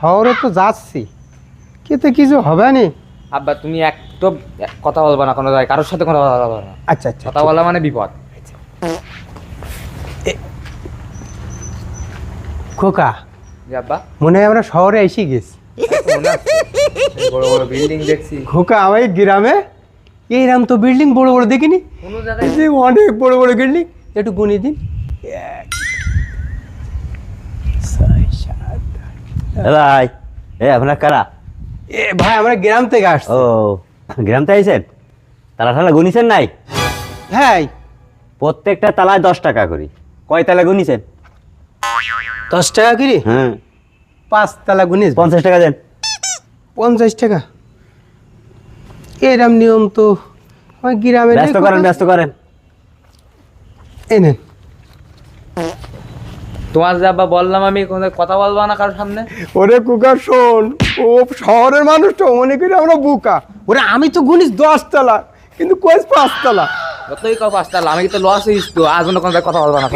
শহরে তো যাচ্ছি, কিন্তু কিছু হবে না। আব্বা তুমি একদম কথা বলবা না কোনো জায়গায়, কারোর সাথে কোনো কথা বলবা না। আচ্ছা আচ্ছা, কথা বলা মানে বিপদ। খোকা, জি আব্বা। মনে হয় আমরা শহরে এসে গেছি। মনে আছে? এই বড় বড় বিল্ডিং দেখছি। খোকা, আমার এই গ্রামে এইরকম তো বিল্ডিং বড় বড় দেখিনি। কোনো জায়গায় এই যে অনেক বড় বড় বিল্ডিং, একটু গুনি দিন। ভাই আপনার কারা? এ ভাই, আমরা গ্রাম থেকে আসছি। ও গ্রাম থেকে আইছেন? তালা ঠালা গুনিছেন নাই? হ্যাঁ, প্রত্যেকটা তালায় 10 টাকা করি। কয় তালা গুনিছেন? 10 টাকা করে হ্যাঁ 5 তালা গুনিস। 50 টাকা দেন। 50 টাকা এরম নিয়ম তো আমার গ্রামে নেই। ব্যস্ত করেন, ব্যস্ত করেন। এই নেন। তোমার যে আব্বা বললাম আমি কোনো কথা বলবা না কারোর সামনে। ওরে কুকা শোন, ও শহরের মানুষ তো মনে করি আমরা বুকা। ওরে আমি তো গুনিস 10 তালা, কিন্তু কইস 5 তালা। যতই কও পাঁচটা, আমি কিন্তু লস হইস তো, আজ কোনো জায়গায় কথা বলবা না।